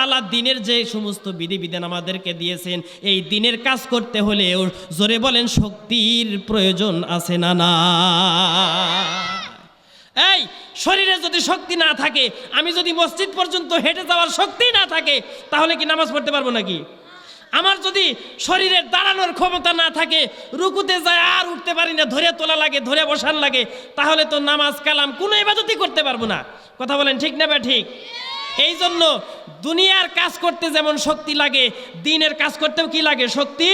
তাআলা দ্বীনের যে সমস্ত বিধিবিধান আমাদেরকে দিয়েছেন, এই দ্বীনের কাজ করতে হলে জোরে বলেন শক্তির প্রয়োজন আছে না না? এই শরীরে যদি শক্তি না থাকে, আমি যদি মসজিদ পর্যন্ত হেঁটে যাওয়ার শক্তি না থাকে, তাহলে কি নামাজ পড়তে পারবো নাকি? আমার যদি শরীরের দাঁড়ানোর ক্ষমতা না থাকে, রুকুতে যায় আর উঠতে পারি না, ধরে তোলা লাগে, ধরে বসার লাগে, তাহলে তো নামাজ কালাম কোনো ইবাদতই করতে পারবো না। কথা বলেন ঠিক না বা ঠিক? এই জন্য দুনিয়ার কাজ করতে যেমন শক্তি লাগে, দ্বীনের কাজ করতেও কি লাগে? শক্তি।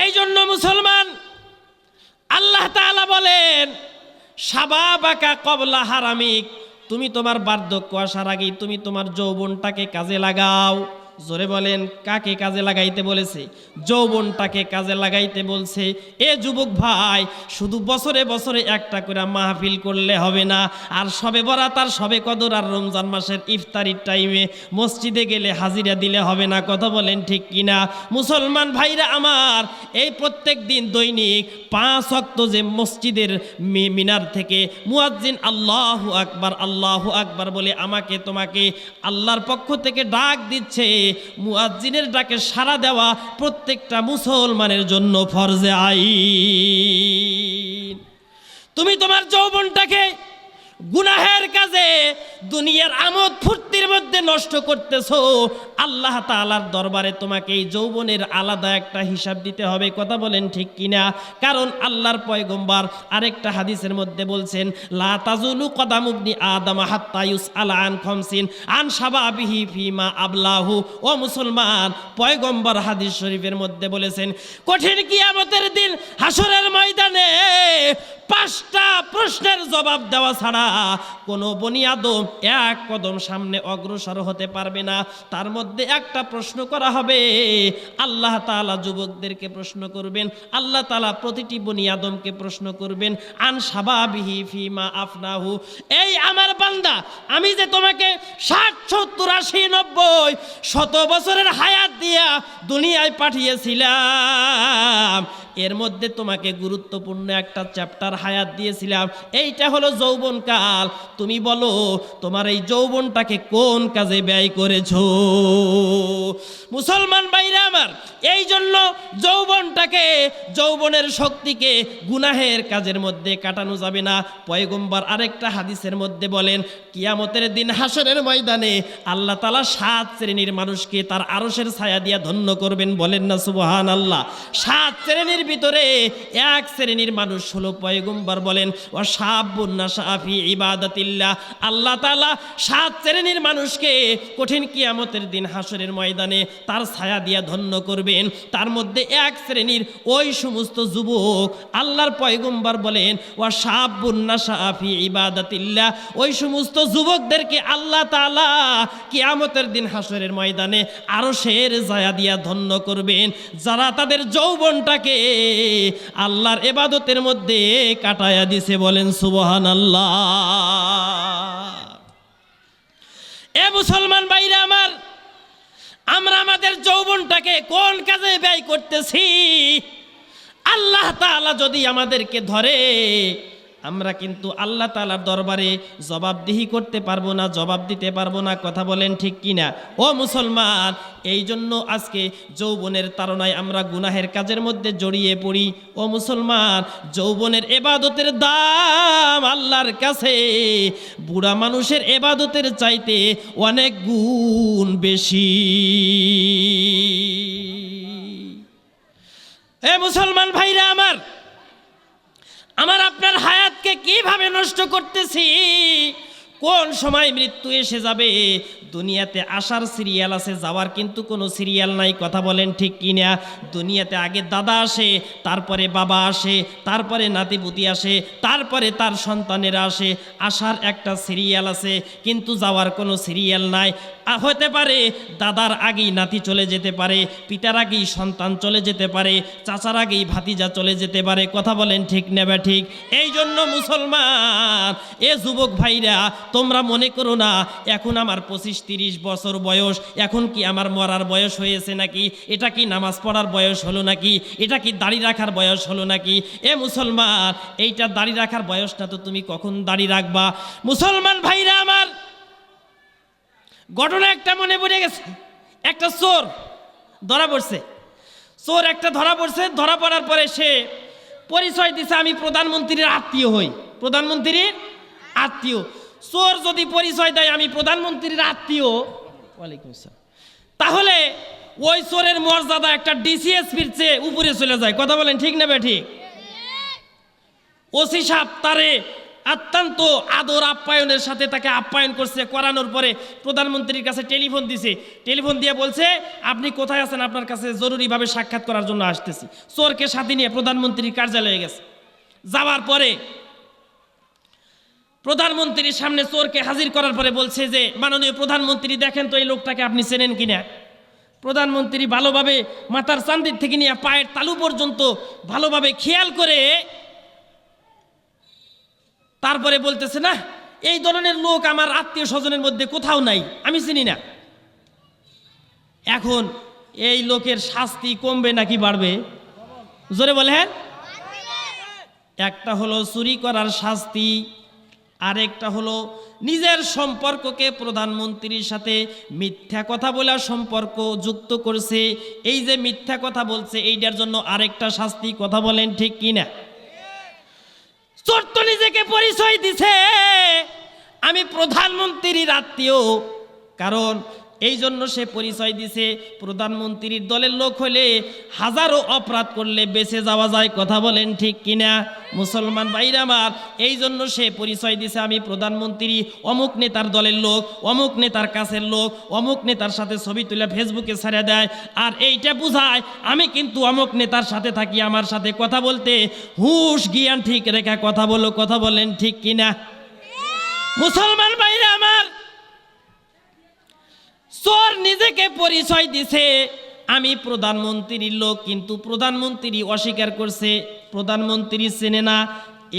এই জন্য মুসলমান, আল্লাহ তাআলা বলেন শাবাবাকা কবলা হারামিক, তুমি তোমার বার্ধক্য আসার আগেই তুমি তোমার যৌবনটাকে কাজে লাগাও। জোরে বলেন, কাকে কাজে লাগাইতে বলেছে? যৌবনটাকে কাজে লাগাইতে বলছে। এ যুবক ভাই, শুধু বছরে বছরে একটা করে মাহফিল করলে হবে না, আর সবে বরাত আর সবে কদর আর রমজান মাসের ইফতারির টাইমে মসজিদে গেলে হাজিরা দিলে হবে না। কথা বলেন ঠিক কিনা? মুসলমান ভাইরা আমার, এই প্রত্যেক দিন দৈনিক 5 ওয়াক্ত যে মসজিদের মিনার থেকে মুয়াজ্জিন আল্লাহু আকবার আল্লাহু আকবার বলে আমাকে তোমাকে আল্লাহর পক্ষ থেকে ডাক দিচ্ছে, মুয়াজ্জিনের ডাকে সাড়া দেওয়া প্রত্যেকটা মুসলমানের জন্য ফরজে আইন। তুমি তোমার যৌবনটাকে গুনাহের কাজে, দুনিয়ার আমোদ ফুর্তির মধ্যে নষ্ট করতেছো, আল্লাহ তাআলার দরবারে তোমাকে এই যৌবনের আলাদা একটা হিসাব দিতে হবে। কথা বলেন ঠিক কিনা? কারণ আল্লাহর পয়গম্বর আরেকটা হাদিসের মধ্যে বলছেন, লা তাজুলু কদামু ইবনি আদম হাত্তা ইউসআলা আন খামসিন আন শাবাবিহি ফিমা আবলাহু। ও মুসলমান, পয়গম্বর হাদিস শরীফের মধ্যে বলেছেন, কঠিন কিয়ামতের দিন হাসরের ময়দানে 5টা প্রশ্নের জবাব দেওয়া ছাড়া কোনো বনি আদম এক কদম সামনে অগ্রসর হতে পারবে না। তার মধ্যে একটা প্রশ্ন করা হবে, আল্লাহ তাআলা যুবকদেরকে প্রশ্ন করবেন, আল্লাহ তাআলা প্রতিটি বনি আদমকে প্রশ্ন করবেন, আন শাবাবিহি ফিমা আফনাহু। এই আমার বান্দা, আমি যে তোমাকে 60, 70, 80, 90 শত বছরের হায়াত দিয়া দুনিয়ায় পাঠিয়েছিলাম, এর মধ্যে তোমাকে গুরুত্বপূর্ণ একটা চ্যাপ্টার হায়াত দিয়েছিলাম, এইটা হলো যৌবনকাল। তুমি বলো তোমার এই যৌবনটাকে কোন কাজে ব্যয় করেছো? মুসলমান ভাইরা আমার, এই জন্য যৌবনটাকে, যৌবনের শক্তিকে গুনাহের কাজের মধ্যে কাটানো যাবে না। পয়গম্বর আরেকটা হাদিসের মধ্যে বলেন, কিয়ামতের দিন হাসরের ময়দানে আল্লাহ তাআলা 7 শ্রেণীর মানুষকে তার আরশের ছায়া দিয়া ধন্য করবেন। বলেন না সুবহানাল্লাহ? 7 শ্রেণীর ভিতরে এক শ্রেণীর মানুষ হলো, পয়গম্বর বলেন, ওয়া শাবুন নাশা ফি ইবাদাতিল্লাহ। আল্লাহ তাআলা 7 শ্রেণীর মানুষকে কঠিন কিয়ামতের দিন হাসরের ময়দানে তার ছায়া দিয়া ধন্য করবেন। তার মধ্যে এক শ্রেণীর ওই সমস্ত যুবক, আল্লাহর পয়গম্বর বলেন, ওয়া শাবুন নাশা ফি ইবাদাতিল্লাহ, ওই সমস্ত যুবকদেরকে আল্লাহ তাআলা কিয়ামতের দিন হাসরের ময়দানে আরশের ছায়া দিয়া ধন্য করবেন, যারা তাদের যৌবনটাকে আল্লাহর ইবাদতের মধ্যে কাটায়া দিছে। বলেন সুবহানাল্লাহ। এ মুসলমান ভাইরা আমার, আমরা আমাদের যৌবনটাকে কোন কাজে ব্যয় করতেছি? আল্লাহ তাআলা যদি আমাদেরকে ধরে, আমরা কিন্তু আল্লাহ তাআলার দরবারে জবাবদিহি করতে পারবো না, জবাব দিতে পারবো না। কথা বলেন ঠিক কিনা? ও মুসলমান, এই জন্য আজকে যৌবনের তাড়নায় আমরা গুনাহের কাজের মধ্যে জড়িয়ে পড়ি। ও মুসলমান, যৌবনের ইবাদতের দাম আল্লাহর কাছে বুড়া মানুষের ইবাদতের চাইতে অনেক গুণ বেশি। এ মুসলমান ভাইরা আমার, আমার আপনার হায়াতকে কিভাবে নষ্ট করতেছি? কোন সময় মৃত্যু এসে যাবে? দুনিয়াতে আসার সিরিয়াল আছে, যাওয়ার কিন্তু কোনো সিরিয়াল নাই। কথা বলেন ঠিক কিনা? দুনিয়াতে আগে দাদা আসে, তারপরে বাবা আসে, তারপরে নাতিপুতি আসে, তারপরে তার সন্তানেরা আসে। আসার একটা সিরিয়াল আছে, কিন্তু যাওয়ার কোনো সিরিয়াল নাই। হতে পারে দাদার আগেই নাতি চলে যেতে পারে, পিতার আগেই সন্তান চলে যেতে পারে, চাচার আগেই ভাতিজা চলে যেতে পারে। কথা বলেন ঠিক নেবে ঠিক? এই জন্য মুসলমান, এ যুবক ভাইরা, তোমরা মনে করো না এখন আমার 25-30 বছর বয়স, এখন কি আমার মরার বয়স হয়েছে নাকি? এটা কি নামাজ পড়ার বয়স হলো নাকি? এটা কি দাড়ি রাখার বয়স হলো নাকি? এ মুসলমান, এইটা দাড়ি রাখার বয়স না তো তুমি কখন দাড়ি রাখবা? মুসলমান ভাইরা আমার, ঘটনা একটা মনে পড়ে গেছে। একটা চোর ধরা পড়ছে, চোর একটা ধরা পড়ছে। ধরা পড়ার পরে সে পরিচয় দিছে আমি প্রধানমন্ত্রীর আত্মীয় হই, প্রধানমন্ত্রীর আত্মীয়। চোর যদি পরিচয় দেয় আমি প্রধানমন্ত্রীর আত্মীয়, ওয়ালাইকুম আসসালাম, তাহলে ওই চোরের মর্যাদা একটা ডিসিএসপির চেয়ে উপরে চলে যায়। কথা বলেন ঠিক না ঠিক? ওসি সাহেব তারে অত্যন্ত আদর আপ্যায়নের সাথে তাকে আপ্যায়ন করছে। করানোর পরে প্রধানমন্ত্রীর কাছে টেলিফোন দিছে, টেলিফোন দিয়ে বলছে আপনি কোথায় আছেন, আপনার কাছে জরুরিভাবে সাক্ষাৎ করার জন্য আসতেছি। চোরকে সাথে নিয়ে প্রধানমন্ত্রীর কার্যালয়ে গেছে। যাওয়ার পরে প্রধানমন্ত্রীর সামনে চোরকে হাজির করার পরে বলছে যে মাননীয় প্রধানমন্ত্রী দেখেন তো এই লোকটাকে আপনি চেনেন কিনা। প্রধানমন্ত্রী ভালোভাবে মাথার চান্দির থেকে নিয়ে পায়ের তালু পর্যন্ত ভালোভাবে খেয়াল করে তারপরে বলতেছে না এই ধরনের লোক আমার আত্মীয় স্বজনের মধ্যে কোথাও নাই, আমি চিনি না। এখন এই লোকের শাস্তি কমবে নাকি বাড়বে? জোরে বলেন। একটা হলো চুরি করার শাস্তি, আরেকটা হলো নিজের সম্পর্ককে প্রধানমন্ত্রীর সাথে মিথ্যা কথা বলার সম্পর্ক যুক্ত করছে। এই যে মিথ্যা কথা বলছে এইটার জন্য আরেকটা শাস্তি। কথা বলেন ঠিক কিনা? চোর তো নিজেকে পরিচয় দিছে আমি প্রধানমন্ত্রীর আত্মীয়, কারণ এই জন্য সে পরিচয় দিছে প্রধানমন্ত্রীর দলের লোক হলে হাজারো অপরাধ করলে বেঁচে যাওয়া যায়। কথা বলেন ঠিক কিনা মুসলমান ভাইরা আমার? এই জন্য সে পরিচয় দিছে আমি প্রধানমন্ত্রী অমুক নেতার দলের লোক, অমুক নেতার কাছের লোক, অমুক নেতার সাথে ছবি তুলে ফেসবুকে ছেড়ে দেয়। আর এইটা বুঝায় আমি কিন্তু অমুক নেতার সাথে থাকি, আমার সাথে কথা বলতে হুঁশ জ্ঞান ঠিক রেখা কথা বলো। কথা বলেন ঠিক কিনা মুসলমান ভাইরা আমার? চোর নিজেকে পরিচয় দিছে আমি প্রধানমন্ত্রীর লোক, কিন্তু প্রধানমন্ত্রী অস্বীকার করছে, প্রধানমন্ত্রী চেনে না।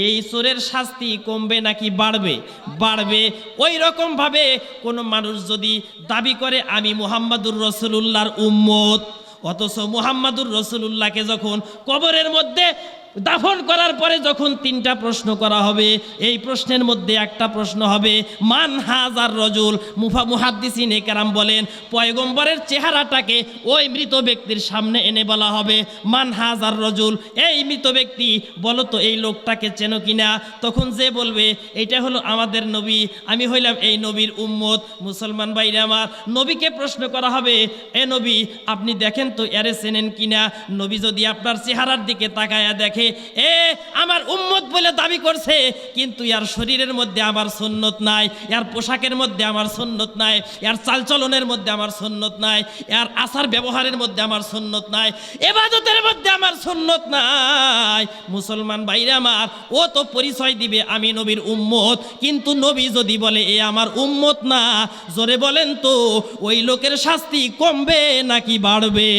এই চোরের শাস্তি কমবে নাকি বাড়বে? বাড়বে। ওই রকম ভাবে কোনো মানুষ যদি দাবি করে আমি মুহাম্মাদুর রাসূলুল্লাহর উম্মত, অথচ মুহাম্মাদুর রাসূলুল্লাহকে যখন কবরের মধ্যে দাফন করার পরে যখন তিনটা প্রশ্ন করা হবে, এই প্রশ্নের মধ্যে একটা প্রশ্ন হবে মান হাজার রজুল। মুহাদ্দিসিনে কেরাম বলেন পয়গম্বরের চেহারাটাকে ওই মৃত ব্যক্তির সামনে এনে বলা হবে মান হাজার রজুল, এই মৃত ব্যক্তি বলো তো এই লোকটাকে চেনো কিনা? তখন যে বলবে এটা হলো আমাদের নবী, আমি হইলাম এই নবীর উম্মত। মুসলমান ভাইরা আমার, নবীকে প্রশ্ন করা হবে এ নবী আপনি দেখেন তো এরে চেনেন কিনা? নবী যদি আপনার চেহারার দিকে তাকায়া দেখে এ আমার উম্মত বলে দাবি করছে, কিন্তু এর শরীরের মধ্যে আমার সুন্নত নাই, এর পোশাকের মধ্যে আমার সুন্নত নাই, এর চালচলনের মধ্যে আমার সুন্নত নাই, এর আচার ব্যবহারের মধ্যে আমার সুন্নত নাই, ইবাদতের মধ্যে আমার সুন্নত নাই। মুসলমান ভাইরা আমার, ও তো পরিচয় দিবে আমি নবীর উম্মত, কিন্তু নবী যদি বলে এ আমার উম্মত না, জোরে বলেন তো ওই লোকের শাস্তি কমবে নাকি বাড়বে?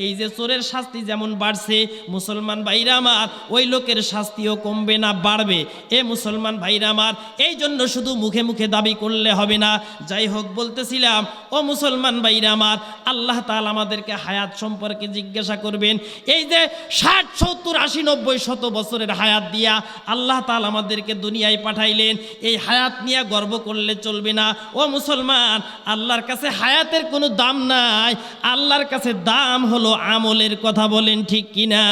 এই যে চোরের শাস্তি যেমন বাড়ছে মুসলমান ভাইরা আমার, ওই লোকের শাস্তিও কমবে না বাড়বে। এ মুসলমান ভাইরা আমার, এই জন্য শুধু মুখে মুখে দাবি করলে হবে না। যাই হোক বলতেছিলাম ও মুসলমান ভাইরা আমার, আল্লাহ তাআলা আমাদেরকে হায়াত সম্পর্কে জিজ্ঞাসা করবেন। এই যে 60, 70, 80, 90, 100 বছরের হায়াত দিয়া আল্লাহ তাআলা আমাদেরকে দুনিয়ায় পাঠাইলেন, এই হায়াত নিয়ে গর্ব করলে চলবে না। ও মুসলমান, আল্লাহর কাছে হায়াতের কোনো দাম নাই, আল্লাহর কাছে দাম হলো আমলের। কথা বলেন ঠিক কিনা?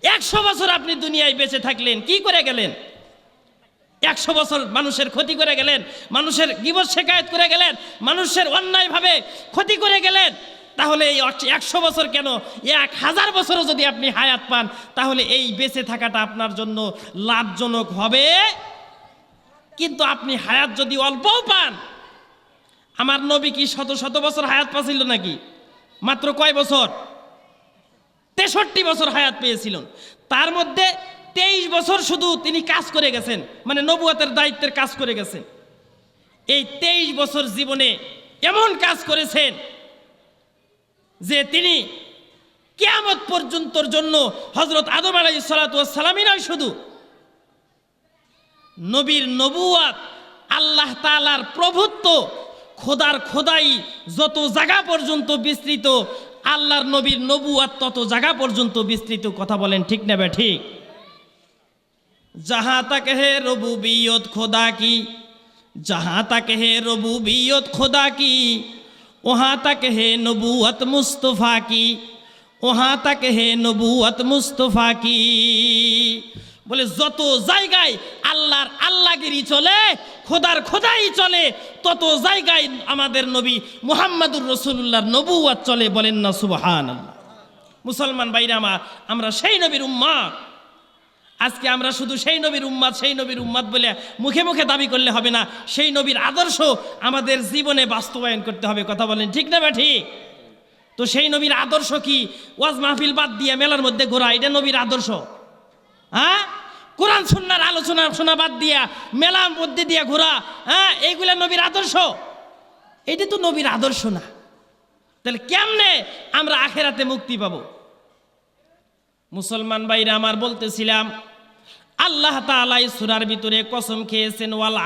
100 বছর আপনি দুনিয়ায় বেঁচে থাকলেন, কি করে গেলেন? 100 বছর মানুষের ক্ষতি করে গেলেন, মানুষের গীবত শিকায়ত করে গেলেন, মানুষের অন্যায়ভাবে ক্ষতি করে গেলেন। তাহলে এই 100 বছর কেন, 1000 বছরও যদি আপনি হায়াত পান, তাহলে এই বেঁচে থাকাটা আপনার জন্য লাভজনক হবে। কিন্তু আপনি হায়াত যদি অল্পও পান, আমার নবী কি শত শত বছর হায়াত পাচ্ছিল নাকি? মাত্র কয় বছর? 63 বছর হায়াত পেয়েছিলেন। তার মধ্যে 23 বছর শুধু তিনি কাজ করে গেছেন, মানে নবুয়তের দায়িত্বের কাজ করে গেছেন। এই 23 বছর জীবনে এমন কাজ করেছেন যে তিনি কিয়ামত পর্যন্তর জন্য হযরত আদম আলাইহিস সালাতু ওয়াস সালামই নয়, শুধু নবীর নবুয়ত, আল্লাহ তাআলার প্রভুত্ব, খোদার খোদাই যত জায়গা পর্যন্ত বিস্তৃত, আল্লাহর নবীর নবুয়ত তত জায়গা পর্যন্ত বিস্তৃত। কথা বলেন ঠিক না ঠিক? जहाँ तक है रबूबियत खुदा की, जहाँ तक है रबूबियत खुदा की, वहाँ तक है नबूवत मुस्तफ़ा की, वहाँ तक है नबूवत मुस्तफ़ा की। বলে যত জায়গায় আল্লাহর আল্লাহগিরি চলে, খোদার খোদাই চলে, তত জায়গায় আমাদের নবী মুহাম্মদুর রাসূলুল্লাহর নবুয়ত চলে। বলেন না সুবহানাল্লাহ। মুসলমান ভাইরা আমার, আমরা সেই নবীর উম্মত। আজকে আমরা শুধু সেই নবীর উম্মত, সেই নবীর উম্মত বলে মুখে মুখে দাবি করলে হবে না, সেই নবীর আদর্শ আমাদের জীবনে বাস্তবায়ন করতে হবে। কথা বলেন ঠিক না বা ঠিক? তো সেই নবীর আদর্শ কি? ওয়াজ মাহফিল বাদ দিয়ে মেলার মধ্যে ঘোরা, এটা নবীর আদর্শ? হ্যাঁ, কোরআন সুন্নাহর আলোচনা শোনা বাদ দিয়া মেলার মধ্যে দিয়ে ঘোরা, হ্যাঁ, এইগুলা নবীর আদর্শ? এটা তো নবীর আদর্শ না। তাহলে কেমনে আমরা আখেরাতে মুক্তি পাবো? মুসলমান ভাইরা আমার, বলতেছিলাম আল্লাহ তাআলা এই সূরার ভিতরে কসম খেয়েছেন, ওয়াল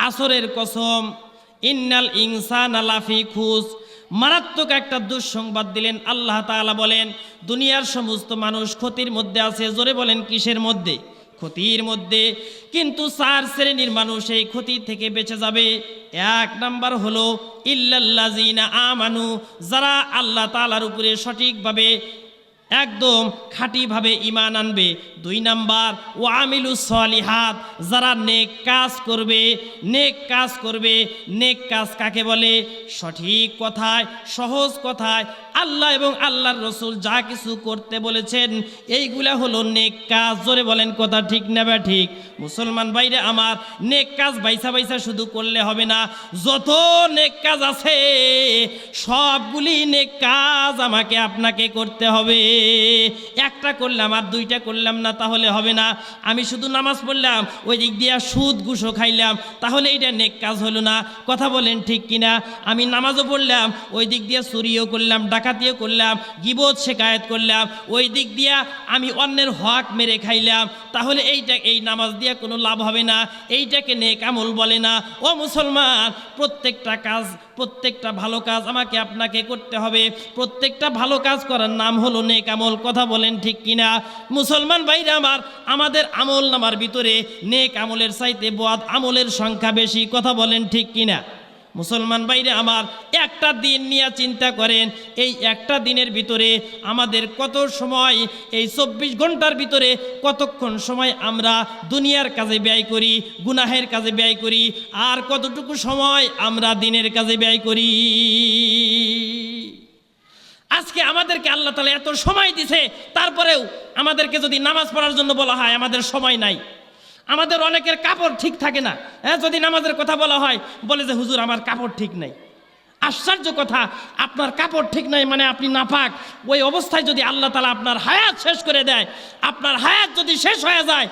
আসরের কসম, ইন্নাল ইনসানা লাফি খুস। মারাত্মক একটা দুঃসংবাদ দিলেন আল্লাহ তাআলা। বলেন দুনিয়ার সমস্ত মানুষ ক্ষতির মধ্যে আছে। জোরে বলেন কিসের মধ্যে? ক্ষতির মধ্যে। কিন্তু 4 শ্রেণীর মানুষ এই ক্ষতি থেকে বেঁচে যাবে। 1 নাম্বার হলো ইল্লাল্লাযিনা আমানু, যারা আল্লাহ তাআলার উপরে সঠিকভাবে একদম খাঁটিভাবে ঈমান আনবে। 2 নাম্বার ও আমিলুস সলিহাত, যারা নেক কাজ করবে। নেক কাজ করবে, নেক কাজ কাকে বলে? সঠিক কথায়, সহজ কথায় আল্লাহ এবং আল্লাহর রসুল যা কিছু করতে বলেছেন এইগুলা হলো নেক কাজ। জোরে বলেন কথা ঠিক না বা ঠিক? মুসলমান ভাইরা আমার, নেক কাজ বাইসা বাইসা শুধু করলে হবে না। যত নেক কাজ আছে সবগুলি নেক কাজ আমাকে আপনাকে করতে হবে। একটা করলাম আর 2টা করলাম না তাহলে হবে না। আমি শুধু নামাজ পড়লাম, ওই দিক দিয়ে সুদ ঘুষও খাইলাম, তাহলে এটা নেক কাজ হলো না। কথা বলেন ঠিক কিনা? আমি নামাজও পড়লাম, ওই দিক দিয়ে চুরিও করলাম, ডাকাতিও করলাম, গীবত শিকায়েত করলাম, ওই দিক দিয়া আমি অন্যের হক মেরে খাইলাম, তাহলে এই নামাজ দিয়ে কোনো লাভ হবে না। এইটাকে নেক আমল বলে না। ও মুসলমান, প্রত্যেকটা কাজ, প্রত্যেকটা ভালো কাজ আমাকে আপনাকে করতে হবে। প্রত্যেকটা ভালো কাজ করার নাম হলো নেক আমল। কথা বলেন ঠিক কিনা? মুসলমান ভাইরা আমার, আমাদের আমল নামার ভিতরে নেক আমলের চাইতে বদ আমলের সংখ্যা বেশি। কথা বলেন ঠিক কিনা? মুসলমান ভাইরা আমার, একটা দিন নিয়ে চিন্তা করেন, এই একটা দিনের ভিতরে আমাদের কত সময়, এই 24 ঘন্টার ভিতরে কতক্ষণ সময় আমরা দুনিয়ার কাজে ব্যয় করি, গুনাহের কাজে ব্যয় করি, আর কতটুকু সময় আমরা দিনের কাজে ব্যয় করি। আজকে আমাদেরকে আল্লাহ তাআলা এত সময় দিছে, তারপরেও আমাদেরকে যদি নামাজ পড়ার জন্য বলা হয় আমাদের সময় নাই। আমাদের অনেকের কাপড় ঠিক থাকে না, হ্যাঁ, যদি নামাজের কথা বলা হয় বলে যে হুজুর আমার কাপড় ঠিক নাই। আশ্চর্য কথা, আপনার কাপড় ঠিক নাই মানে আপনি নাপাক। ওই অবস্থায় যদি আল্লাহ তাআলা আপনার হায়াত শেষ করে দেয়, আপনার হায়াত যদি শেষ হয়ে যায়,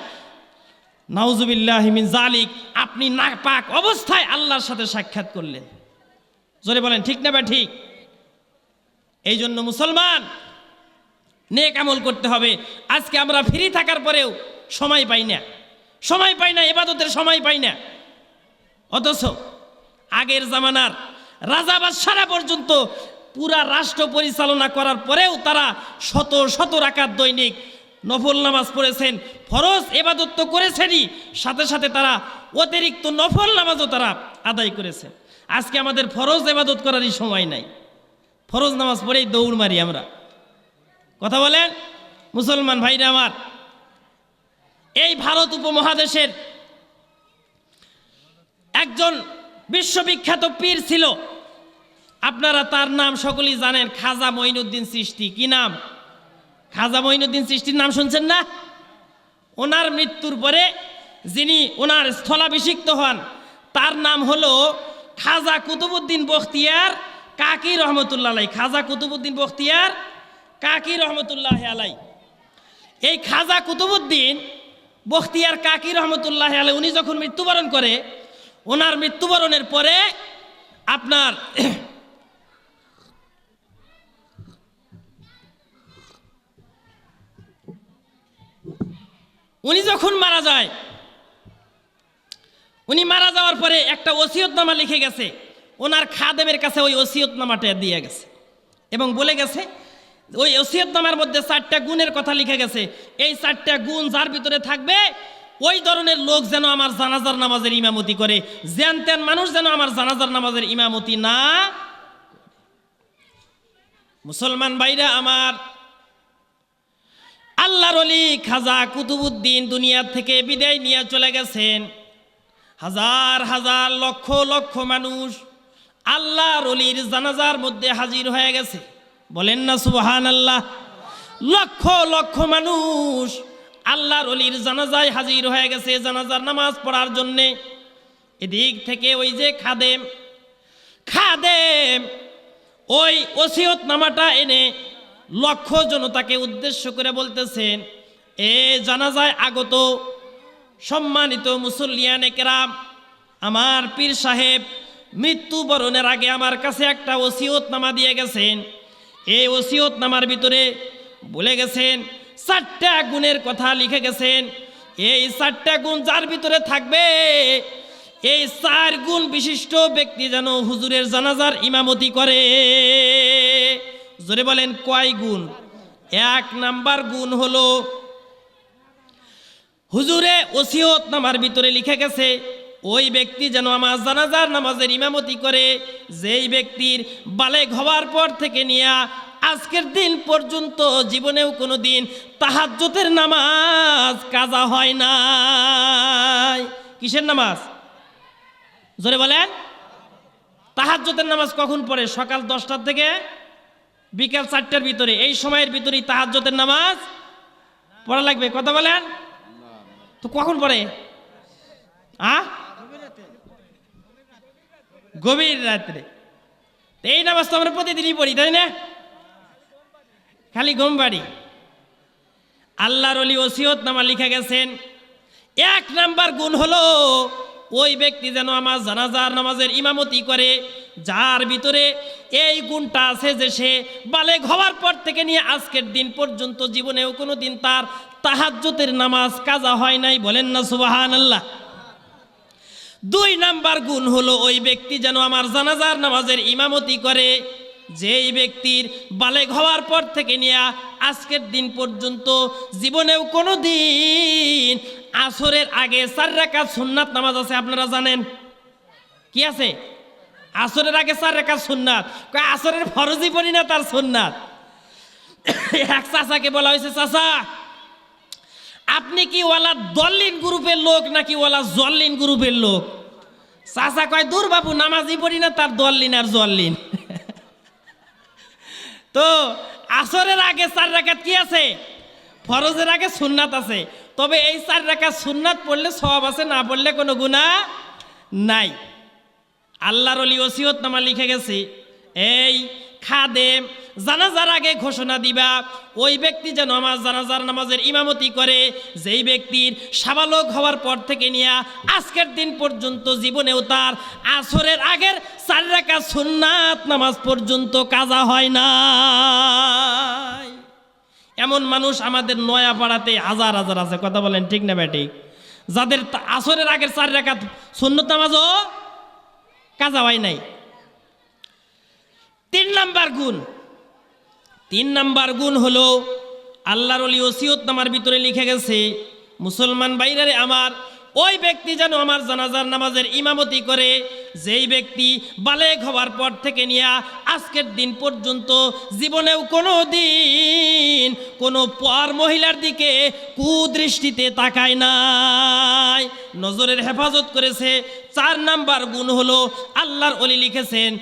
নাউজুবিল্লাহি মিন যালিক, আপনি নাপাক অবস্থায় আল্লাহর সাথে সাক্ষাৎ করলেন। জোরে বলেন ঠিক না বা ঠিক? এই জন্য মুসলমান, নেক আমল করতে হবে। আজকে আমরা ফ্রি থাকার পরেও সময় পাই না, সময় পাই না, ইবাদতের সময় পাই না। অথচ আগের জামানার রাজা বাদশারা পর্যন্ত পুরা রাষ্ট্র পরিচালনা করার পরেও তারা শত শত রাকাত দৈনিক নফল নামাজ পড়েছেন। ফরজ ইবাদত তো করেছেনই, সাথে সাথে তারা অতিরিক্ত নফল নামাজও তারা আদায় করেছেন। আজকে আমাদের ফরজ ইবাদত করারই সময় নাই। ফরজ নামাজ পড়েই দৌড় মারি আমরা। কথা বলেন মুসলমান ভাইরা আমার, এই ভারত উপমহাদেশের একজন বিশ্ববিখ্যাত পীর ছিল, আপনারা তার নাম সকলেই জানেন, খাজা মঈনুদ্দিন চিশতি। কি নাম? খাজা মঈনুদ্দিন চিশতির নাম শুনছেন না? ওনার মৃত্যুর পরে যিনি ওনার স্থলাভিষিক্ত হন তার নাম হলো খাজা কুতুবউদ্দিন বখতিয়ার কাকি রহমতুল্লাহ আলাই। খাজা কুতুবউদ্দিন বখতিয়ার কাকি রহমতুল্লাহ আলাই। এই খাজা কুতুবউদ্দিন বখতিয়ার কাকি রহমতুল্লাহ আলাই উনি যখন মৃত্যুবরণ করে, ওনার মৃত্যুবরণের পরে আপনার উনি যখন মারা যায়, উনি মারা যাওয়ার পরে একটা ওসিয়তনামা লিখে গেছে, ওনার খাদেমের কাছে ওই ওসিয়তনামাটা দিয়ে গেছে এবং বলে গেছে ওই ওসিয়তনামার মধ্যে 4টা গুণের কথা লিখে গেছে। এই 4টা গুণ যার ভিতরে থাকবে ওই ধরনের লোক যেন আমার জানাজার নামাজের ইমামতি করে, জ্যানত্যান মানুষ যেন আমার জানাজার নামাজের ইমামতি না। মুসলমান ভাইরা আমার, আল্লাহর ওলি খাজা কুতুবউদ্দিন দুনিয়া থেকে বিদায় নিয়ে চলে গেছেন। হাজার হাজার লক্ষ লক্ষ মানুষ আল্লাহর ওলির জানাজার মধ্যে হাজির হয়ে গেছে, বলেন না সুবহানাল্লাহ। লক্ষ লক্ষ মানুষ আল্লাহর ওলির জানাজায় হাজির হয়ে গেছে জানাজার নামাজ পড়ার জন্যে। এদিক থেকে ওই যে খাদেম ওই ওসিয়তনামাটা এনে লক্ষ জনতাকে উদ্দেশ্য করে বলতেছেন, এ জানাজায় আগত সম্মানিত মুসল্লিয়ানে কেরাম, আমার পীর সাহেব মৃত্যুবরণের আগে আমার কাছে একটা ওসিয়তনামা দিয়ে গেছেন। এই ওসিয়তনামার ভিতরে বলে গেছেন 4টা গুণের কথা লিখে গেছেন। এই 4টা গুণ যার ভিতরে থাকবে, এই 4 গুণ বিশিষ্ট ব্যক্তি যেন হুজুরের জানাজার ইমামতি করে। জোরে বলেন কয় গুণ? 1 নাম্বার গুণ হলো, হুজুরে ওসিয়তনামার ভিতরে লিখে গেছে ওই ব্যক্তি যেন আমার জানাজার নামাজের ইমামতি করে যেই ব্যক্তির বালেগ হওয়ার পর থেকে নিয়ে আজকের দিন পর্যন্ত জীবনেও কোনো দিন তাহাজ্জুদের নামাজ কাজা হয় না। কিসের নামাজ? জোরে বলেন। তাহাজ্জুদের নামাজ কখন পড়ে? সকাল 10টা থেকে বিকাল 4টার ভিতরে, এই সময়ের ভিতরেই তাহাজ্জুদের নামাজ পড়া লাগবে। কথা বলেন তো কখন পড়ে? গভীর রাত্রে। এই নামাজ তো আমরা প্রতিদিনই পড়ি, তাই না? খালি ঘুম বাড়ি। আল্লাহর ওলি ওসিয়তনামা লিখে গেছেন 1 নাম্বার গুণ হলো ওই ব্যক্তি যেন আমার জানাজার নামাজের ইমামতি করে যার ভিতরে এই গুণটা আছে যে সে বালেগ হওয়ার পর থেকে নিয়ে আজকের দিন পর্যন্ত জীবনেও কোনো দিন তার তাহাজ্জুদের নামাজ কাজা হয় নাই, বলেন না সুবহানাল্লাহ। 2 নাম্বার গুণ হলো ওই ব্যক্তি যেন আমার জানাজার নামাজের ইমামতি করে যেই ব্যক্তির বালেগ হওয়ার পর থেকে নিয়ে আজকের দিন পর্যন্ত জীবনেও কোনো দিন আসরের আগে 4 রাকাত সুন্নাত নামাজ আছে। আপনারা জানেন কি আছে? আসরের আগে 4 রাকাত সুন্নাত। আসরের ফরজই পড়ি না, তার সুন্নাত। এক চাচাকে বলা হয়েছে, চাচা আপনি কি ওয়ালা দল্লিন গ্রুপের লোক নাকি ওয়ালা জল্লিন গ্রুপের লোক? চাচা কয়, দূর বাবু, নামাজই পড়ি না, তার দল্লিন আর জল্লিন। তো আসরের আগে 4 রাকাত কি আছে? ফরজের আগে সুন্নাত আছে। তবে এই 4 রাকাত সুন্নাত পড়লে সওয়াব আছে, না পড়লে কোনো গুনাহ নাই। আল্লাহর ওলি ওসিয়তনামা লিখে গেছে, এই খাদেম জানাজার আগে ঘোষণা দিবা ওই ব্যক্তি যেন আমার জানাজার নামাজের ইমামতি করে যেই ব্যক্তির সাবালক হওয়ার পর থেকে নিয়ে আজকের দিন পর্যন্ত জীবনেও তার আসরের আগের 4 রাকাত সুন্নাত নামাজ পর্যন্ত কাজা হয় না। এমন মানুষ আমাদের নয়াপাড়াতে হাজার হাজার আছে। কথা বলেন ঠিক না ব্যাঠিক? যাদের আসরের আগের 4 রাকাত সুন্নত নামাজও কাজা হয় নাই। 3 নাম্বার গুণ হলো আল্লাহর ওলি ওসিয়তনামার ভিতরে লিখে গেছে, মুসলমান ভাইরারে আমার, ওই ব্যক্তি যেন আমার জানাজার নামাজের ইমামতি করে যেই ব্যক্তি বালেগ হওয়ার পর থেকে নিয়ে আজকের দিন পর্যন্ত জীবনেও কোনো দিন কোনো পর মহিলার দিকে কুদৃষ্টিতে তাকায় নাই, নজরের হেফাজত করেছে। 4 নাম্বার গুণ হলো আল্লাহর ওলি লিখেছেন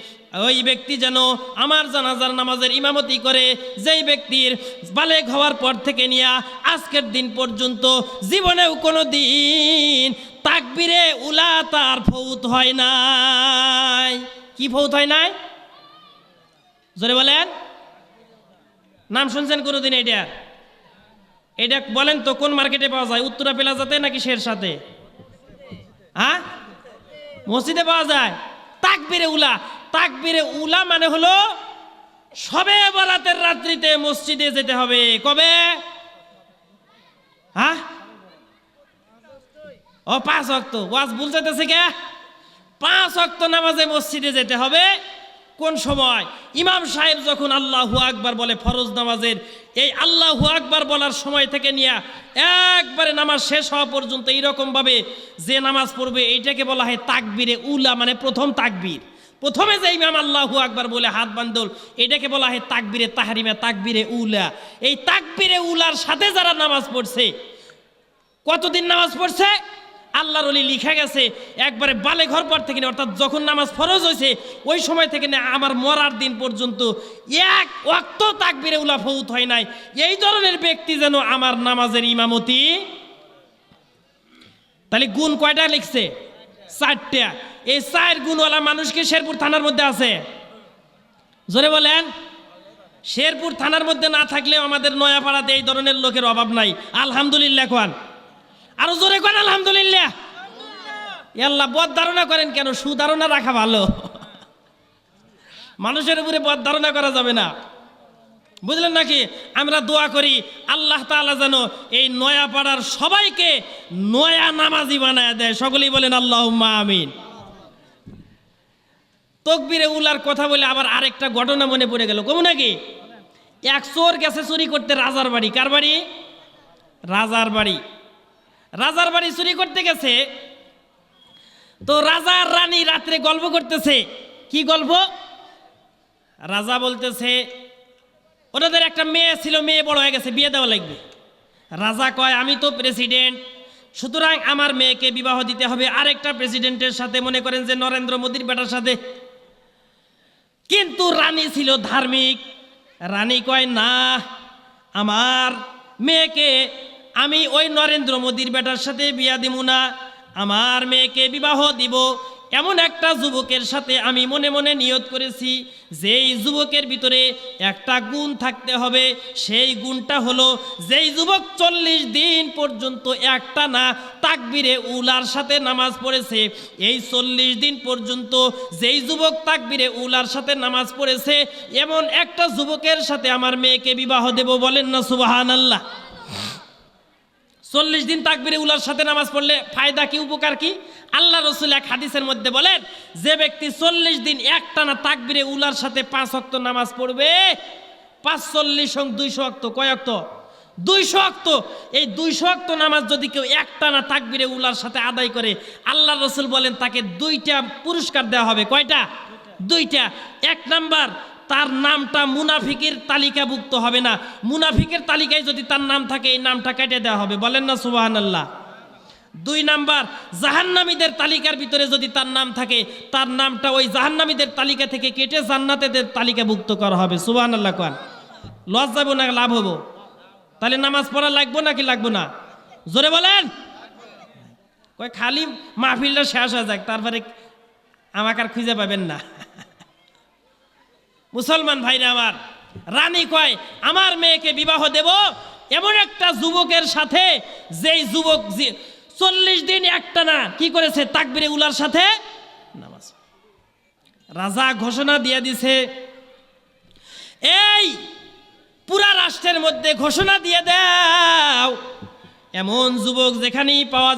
ওই ব্যক্তি যেন আমার জানাজার নামাজের ইমামতি করে যেই ব্যক্তির বালেগ হওয়ার পর থেকে নিয়ে আজকের দিন পর্যন্ত জীবনেও কোনো দিন তাকবীরে উলা তার ফৌত হয় নাই। কি ফৌত হয় নাই? জোরে বলেন। নাম শুনছেন কোনোদিন? এটা বলেন তো কোন মার্কেটে পাওয়া যায়? উত্তরা প্লাজাতে নাকি শেরশাতে? মসজিদে পাওয়া যায় তাকবীরে উলা। তাকবীরে উলা মানে হলো সবে বরাতের রাত্রিতে মসজিদে যেতে হবে। কবে? 5 ওয়াক্ত। ওয়াজ ভুল যেতেছে কে? 5 ওয়াক্ত নামাজে মসজিদে যেতে হবে। কোন সময় ইমাম সাহেব যখন আল্লাহু আকবার বলে ফরজ নামাজের, এই আল্লাহু আকবার বলার সময় থেকে নিয়ে একবারে নামাজ শেষ হওয়া পর্যন্ত এইরকমভাবে যে নামাজ পড়বে এইটাকে বলা হয় তাকবীরে উলা, মানে প্রথম তাকবীর। প্রথমে যে ইমাম আল্লাহু আকবার বলে হাত বান্ধল এটাকে বলা হয় তাকবীরে তাহরিমা, তাকবীরে উলা। এই তাকবীরে উলার সাথে যারা নামাজ পড়ছে, কতদিন নামাজ পড়ছে আল্লাহর ওলি লিখা গেছে একবারে বালে ঘর পর থেকে, অর্থাৎ যখন নামাজ ফরজ হয়েছে ওই সময় থেকে না আমার মরার দিন পর্যন্ত এক ওয়াক্ত তাকবীরে উলা ফৌত হয় নাই। এই ধরনের ব্যক্তি যেন আমার নামাজের ইমামতি। তাহলে গুণ কয়টা লিখছে? 4টা। এই 4 গুণওয়ালা মানুষ কি শেরপুর থানার মধ্যে আছে? জোরে বলেন। শেরপুর থানার মধ্যে না থাকলেও আমাদের নয়াপাড়াতে এই ধরনের লোকের অভাব নাই। আলহামদুলিল্লাহ কোন, আরো জোরে কোন আলহামদুলিল্লাহ। আল্লাহ বদ ধারণা করেন কেন? সুধারণা রাখা ভালো। মানুষের উপরে বদ ধারণা করা যাবে না, বুঝলেন নাকি? আমরা দোয়া করি আল্লাহ তাআলা যেন এই নয়াপাড়ার সবাইকে নয়া নামাজি বানায় দেয়। সকলেই বলেন আল্লাহুম্মা আমিন। তাকবীরে উলার কথা বলে আবার আরেকটা ঘটনা মনে পড়ে গেল, কমু নাকি? এক চোর গেছে চুরি করতে রাজার বাড়ি। কার বাড়ি? রাজার বাড়ি। রাজার বাড়ি চুরি করতে গেছে, তো রাজা আর রানী রাত্রে গল্প করতেছে। কি গল্প? রাজা বলতেছে ওনাদের একটা মেয়ে ছিল, মেয়ে বড় হয়ে গেছে, বিয়ে দেওয়া লাগবে। রাজা কয় আমি তো প্রেসিডেন্ট, সুতরাং আমার মেয়েকে বিবাহ দিতে হবে আরেকটা প্রেসিডেন্টের সাথে, মনে করেন যে নরেন্দ্র মোদীর বেটার সাথে। কিন্তু রানী ছিল ধার্মিক। রানী কয় না, আমার মেয়েকে আমি ওই নরেন্দ্র মোদীর বেটার সাথে বিয়া দিব না, আমার মেয়েকে বিবাহ দিব এমন একটা যুবকের সাথে আমি মনে মনে নিয়ত করেছি। যেই যুবকের ভিতরে একটা গুণ থাকতে হবে, সেই গুণটা হলো যেই যুবক 40 দিন পর্যন্ত একটা না তাকবীরে উলার সাথে নামাজ পড়েছে, এই 40 দিন পর্যন্ত যেই যুবক তাকবীরে উলার সাথে নামাজ পড়েছে এমন একটা যুবকের সাথে আমার মেয়েকে বিবাহ দেব। বলেন না সুবহানাল্লাহ। 40 দিন তাকবীরে উলার সাথে নামাজ পড়লে ফায়দা কি, উপকার কি? আল্লাহ রাসূল এক হাদিসের মধ্যে বলেন, যে ব্যক্তি 40 দিন একটানা তাকবীরে উলার সাথে 5 ওয়াক্ত নামাজ পড়বে, 5 40 সং 200 ওয়াক্ত, কয় ওয়াক্ত? 200 ওয়াক্ত। এই 200 ওয়াক্ত নামাজ যদি কেউ একটানা তাকবীরে উলার সাথে আদায় করে, আল্লাহ রাসূল বলেন তাকে 2টা পুরস্কার দেওয়া হবে। কয়টা? 2টা। 1 নাম্বার, তার নামটা মুনাফিকের তালিকাভুক্ত হবে না। মুনাফিকের তালিকায় যদি তার নাম থাকে এই নামটা কেটে দেওয়া হবে। বলেন না সুবহানাল্লাহ। 2 নাম্বার, জাহান্নামীদের তালিকার ভিতরে যদি তার নাম থাকে তার নামটা ওই জাহান্নামীদের তালিকা থেকে কেটে জান্নাতীদের তালিকাভুক্ত করা হবে। সুবহানাল্লাহ কোন। লস যাবো না লাভ হবো? তাহলে নামাজ পড়া লাগবো নাকি লাগবো না? জোরে বলেন। কয় খালি মাহফিলটা শেষ হয়ে যাক, তারপরে আমাকে আর খুঁজে পাবেন না। মুসলমান ভাইরা আমার, রানী কয় আমার মেয়েকে বিবাহ দেব এমন একটা যুবকের সাথে যেই যুবক 40 দিন একটানা কি করেছে? তাকবীরে উলার সাথে নামাজ। রাজা ঘোষণা দিয়ে দিছে, এই পুরা রাষ্ট্রের মধ্যে ঘোষণা দিয়ে দাও এমন যুবক যেখানেই পাওয়া